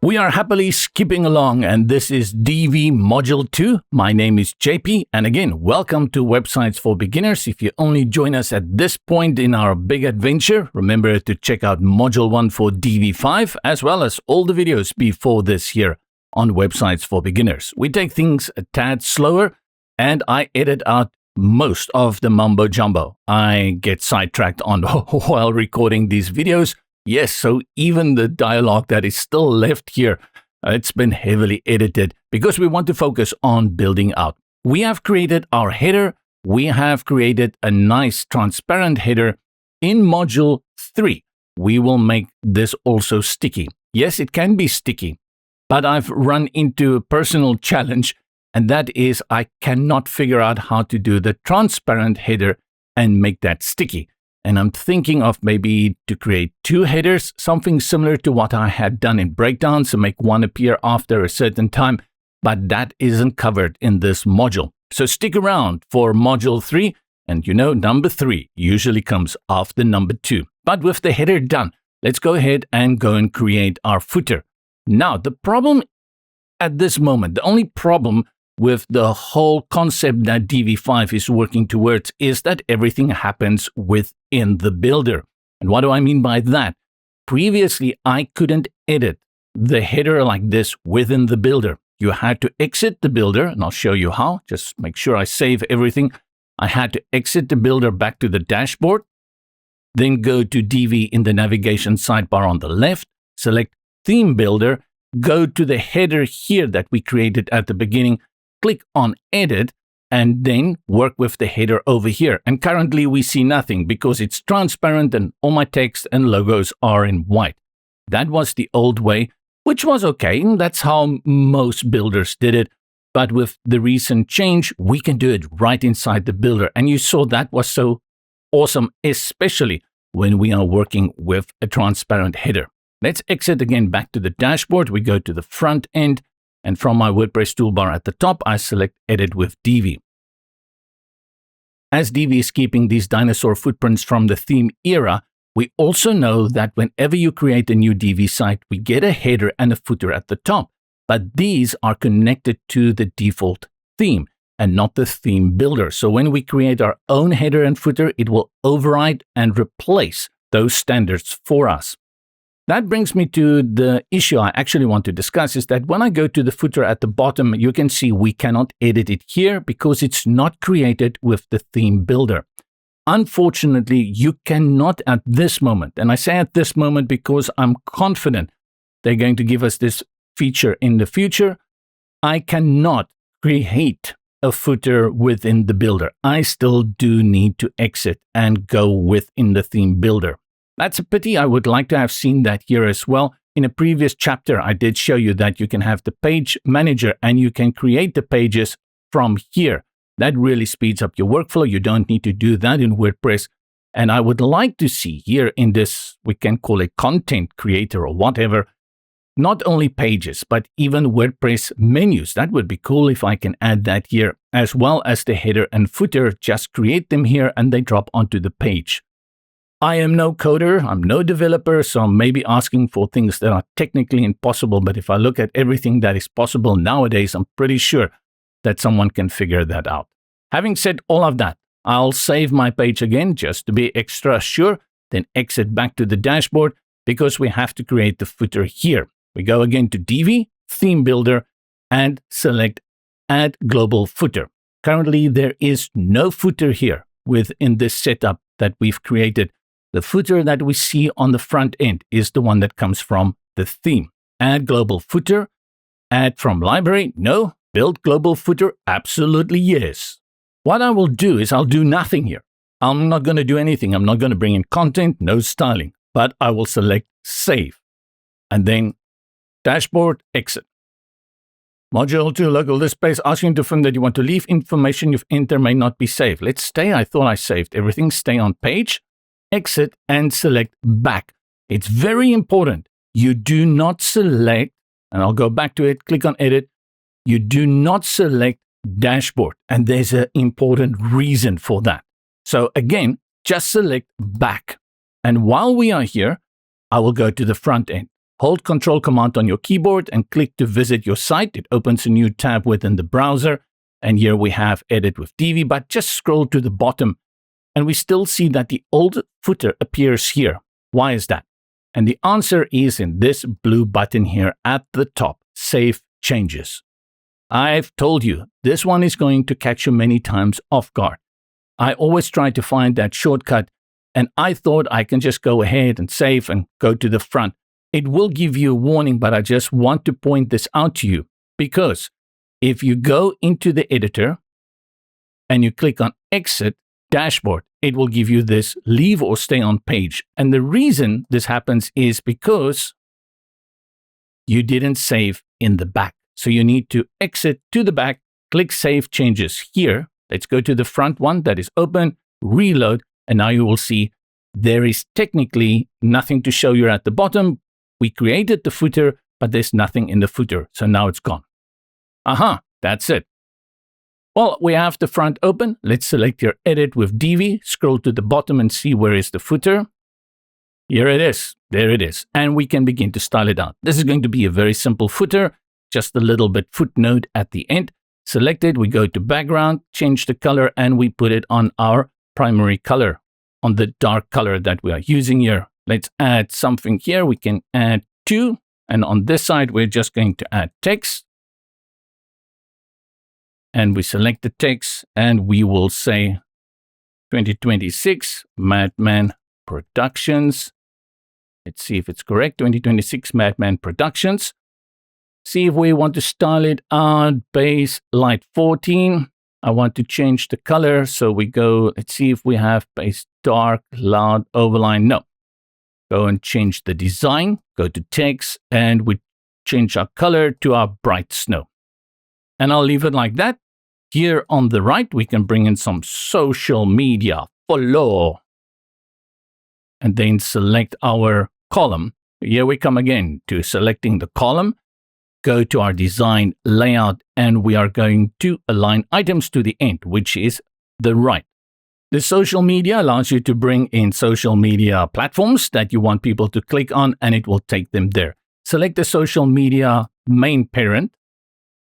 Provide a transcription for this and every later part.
We are happily skipping along, and this is Divi Module 2. My name is JP, and again, welcome to Websites for Beginners. If you only join us at this point in our big adventure, remember to check out Module 1 for Divi 5, as well as all the videos before this here on Websites for Beginners. We take things a tad slower, and I edit out most of the mumbo jumbo. I get sidetracked on while recording these videos. Yes, so even the dialogue that is still left here, it's been heavily edited because we want to focus on building out. We have created our header. We have created a nice transparent header. In Module 3, we will make this also sticky. Yes, it can be sticky, but I've run into a personal challenge, and that is I cannot figure out how to do the transparent header and make that sticky. And I'm thinking of maybe to create two headers, something similar to what I had done in breakdowns, to make one appear after a certain time, but that isn't covered in this module. So stick around for Module 3, and you know number 3 usually comes after number 2. But with the header done, let's go ahead and create our footer. Now, the problem at this moment, the only problem with the whole concept that Divi 5 is working towards is that everything happens within the builder. And what do I mean by that? Previously, I couldn't edit the header like this within the builder. You had to exit the builder, and I'll show you how. Just make sure I save everything. I had to exit the builder back to the dashboard, then go to Divi in the navigation sidebar on the left, select Theme Builder, go to the header here that we created at the beginning, click on Edit, and then work with the header over here. And currently we see nothing because it's transparent and all my text and logos are in white. That was the old way, which was okay. That's how most builders did it. But with the recent change, we can do it right inside the builder. And you saw that was so awesome, especially when we are working with a transparent header. Let's exit again back to the dashboard. We go to the front end. And from my WordPress toolbar at the top, I select Edit with Divi. As Divi is keeping these dinosaur footprints from the theme era, we also know that whenever you create a new Divi site, we get a header and a footer at the top. But these are connected to the default theme and not the theme builder. So when we create our own header and footer, it will override and replace those standards for us. That brings me to the issue I actually want to discuss is that when I go to the footer at the bottom, you can see we cannot edit it here because it's not created with the theme builder. Unfortunately, you cannot at this moment, and I say at this moment because I'm confident they're going to give us this feature in the future. I cannot create a footer within the builder. I still do need to exit and go within the theme builder. That's a pity. I would like to have seen that here as well. In a previous chapter, I did show you that you can have the page manager and you can create the pages from here. That really speeds up your workflow. You don't need to do that in WordPress. And I would like to see here in this, we can call it content creator or whatever, not only pages, but even WordPress menus. That would be cool if I can add that here, as well as the header and footer. Just create them here and they drop onto the page. I am no coder, I'm no developer, so I'm maybe asking for things that are technically impossible, but if I look at everything that is possible nowadays, I'm pretty sure that someone can figure that out. Having said all of that, I'll save my page again just to be extra sure, then exit back to the dashboard because we have to create the footer here. We go again to Divi, Theme Builder, and select Add Global Footer. Currently, there is no footer here within this setup that we've created. The footer that we see on the front end is the one that comes from the theme. Add global footer. Add from library. No. Build global footer. Absolutely yes. What I will do is I'll do nothing here. I'm not going to do anything. I'm not going to bring in content, no styling, but I will select Save. And then Dashboard, Exit. Module 2, local displays, asking to confirm that you want to leave information you've entered may not be saved. Let's stay. I thought I saved everything. Stay on page. Exit and select Back. It's very important. You do not select, and I'll go back to it, click on Edit. You do not select Dashboard, and there's an important reason for that. So again, just select Back. And while we are here, I will go to the front end. hold Control Command on your keyboard and click to visit your site. It opens a new tab within the browser. And here we have Edit with Divi, but just scroll to the bottom and we still see that the old footer appears here. Why is that? And the answer is in this blue button here at the top, Save Changes. I've told you, this one is going to catch you many times off guard. I always try to find that shortcut, and I thought I can just go ahead and save and go to the front. It will give you a warning, but I just want to point this out to you because if you go into the editor and you click on Exit Dashboard, it will give you this Leave or Stay on page. And the reason this happens is because you didn't save in the back. So you need to exit to the back, click Save Changes here. Let's go to the front one that is open, reload, and now you will see there is technically nothing to show you at the bottom. We created the footer, but there's nothing in the footer. So now it's gone. Aha, that's it. Well, we have the front open. Let's select your Edit with Divi, scroll to the bottom and see where is the footer. Here it is. There it is. And we can begin to style it out. This is going to be a very simple footer, just a little bit footnote at the end. Select it, we go to background, change the color, and we put it on our primary color, on the dark color that we are using here. Let's add something here. We can add 2. And on this side, we're just going to add text. And we select the text and we will say 2026 Madman Productions. Let's see if it's correct. 2026 Madman Productions. See if we want to style it out. Base light 14. I want to change the color. So we go, let's see if we have base dark, loud, overline. No. Go and change the design. Go to text and we change our color to our bright snow. And I'll leave it like that. Here on the right, we can bring in some social media, follow, and then select our column. Here we come again to selecting the column, go to our design layout, and we are going to align items to the end, which is the right. The social media allows you to bring in social media platforms that you want people to click on, and it will take them there. Select the social media main parent.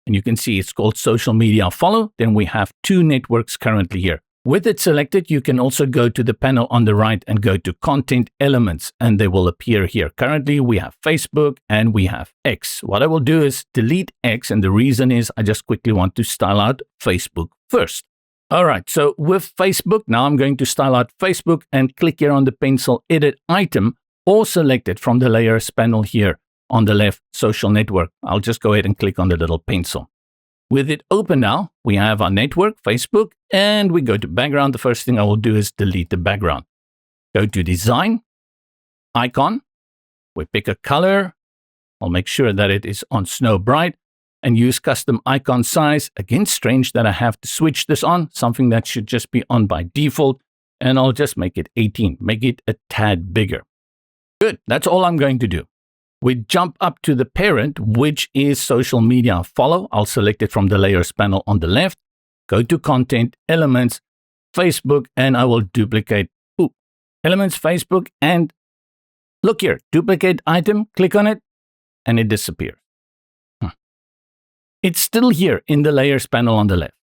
And you can see it's called Social Media Follow. Then we have 2 networks currently here. With it selected, you can also go to the panel on the right and go to Content Elements, and they will appear here. Currently, we have Facebook and we have X. What I will do is delete X, and the reason is I just quickly want to style out Facebook first. All right, so with Facebook, now I'm going to style out Facebook and click here on the pencil Edit Item or select it from the Layers panel here. On the left, Social Network. I'll just go ahead and click on the little pencil. With it open now, we have our network, Facebook, and we go to background. The first thing I will do is delete the background. Go to Design, Icon. We pick a color. I'll make sure that it is on Snow Bright and use Custom Icon Size. Again, strange that I have to switch this on, something that should just be on by default. And I'll just make it 18, make it a tad bigger. Good, that's all I'm going to do. We jump up to the parent, which is Social Media Follow. I'll select it from the Layers panel on the left. Go to Content, Elements, Facebook, and I will duplicate Elements, Facebook, and look here, duplicate item, click on it, and it disappears. It's still here in the Layers panel on the left.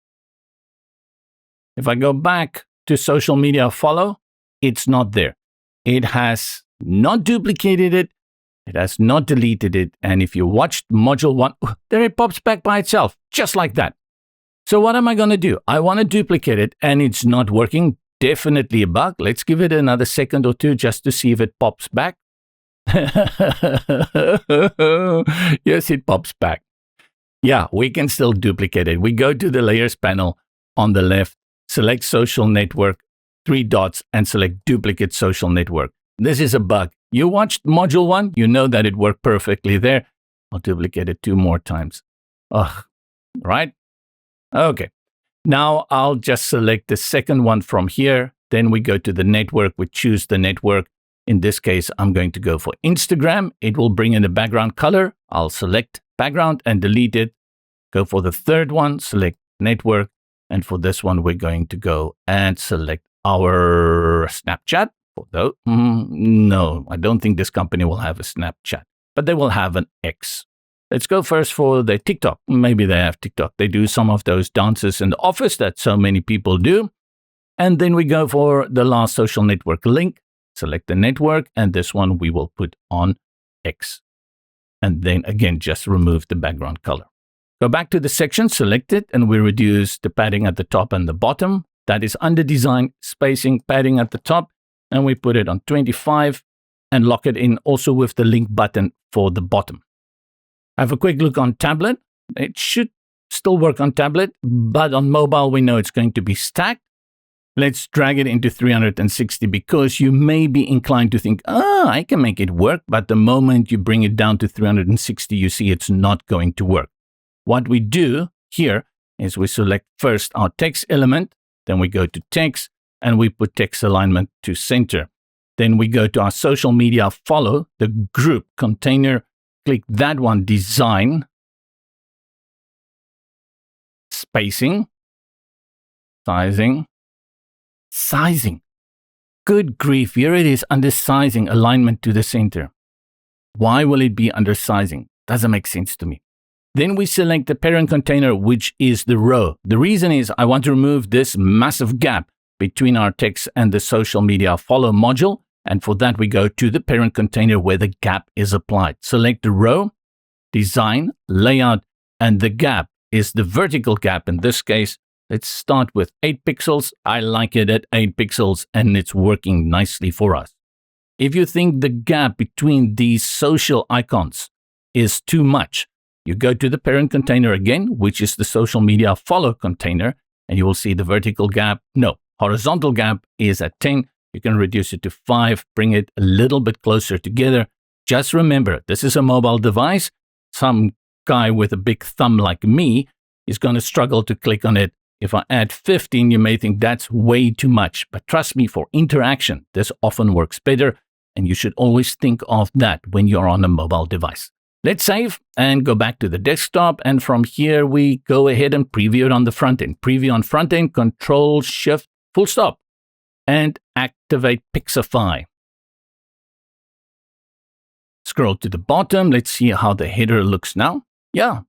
If I go back to Social Media Follow, it's not there. It has not duplicated it. It has not deleted it. And if you watched module 1, there it pops back by itself, just like that. So what am I going to do? I want to duplicate it and it's not working. Definitely a bug. Let's give it another second or 2 just to see if it pops back. Yes, it pops back. Yeah, we can still duplicate it. We go to the Layers panel on the left, select Social Network, 3 dots, and select Duplicate Social Network. This is a bug. You watched module 1, you know that it worked perfectly there. I'll duplicate it 2 more times. Ugh, right? Okay. Now I'll just select the second one from here. Then we go to the network. We choose the network. In this case, I'm going to go for Instagram. It will bring in the background color. I'll select background and delete it. Go for the third one, select network. And for this one, we're going to go and select our Snapchat. Although, no, I don't think this company will have a Snapchat. but they will have an X. Let's go first for the TikTok. Maybe they have TikTok. They do some of those dances in the office that so many people do. And then we go for the last social network link. Select the network, and this one we will put on X. And then again, just remove the background color. Go back to the section, select it, and we reduce the padding at the top and the bottom. That is under design, spacing, padding at the top, and we put it on 25 and lock it in also with the link button for the bottom. Have a quick look on tablet. It should still work on tablet, but on mobile, we know it's going to be stacked. Let's drag it into 360 because you may be inclined to think, I can make it work. But the moment you bring it down to 360, you see it's not going to work. What we do here is we select first our text element, then we go to text and we put text alignment to center. Then we go to our social media follow, the group container, click that one, design, spacing, sizing. Good grief, here it is under sizing, alignment to the center. Why will it be under sizing? Doesn't make sense to me. Then we select the parent container, which is the row. The reason is I want to remove this massive gap between our text and the social media follow module. And for that, we go to the parent container where the gap is applied. Select the row, design, layout, and the gap is the vertical gap. In this case, let's start with 8 pixels. I like it at 8 pixels and it's working nicely for us. If you think the gap between these social icons is too much, you go to the parent container again, which is the social media follow container, and you will see the vertical gap. No, horizontal gap is at 10. You can reduce it to 5, bring it a little bit closer together. Just remember, this is a mobile device. Some guy with a big thumb like me is going to struggle to click on it. If I add 15, you may think that's way too much. But trust me, for interaction, this often works better. And you should always think of that when you're on a mobile device. Let's save and go back to the desktop. And from here, we go ahead and preview it on the front end. Preview on front end, Control, Shift, full stop. And activate Pixify. Scroll to the bottom. Let's see how the header looks now. Yeah,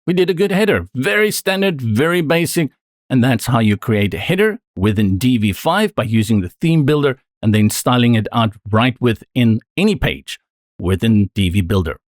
we did a good header. Very standard, very basic. And that's how you create a header within Divi 5 by using the theme builder and then styling it out right within any page within Divi Builder.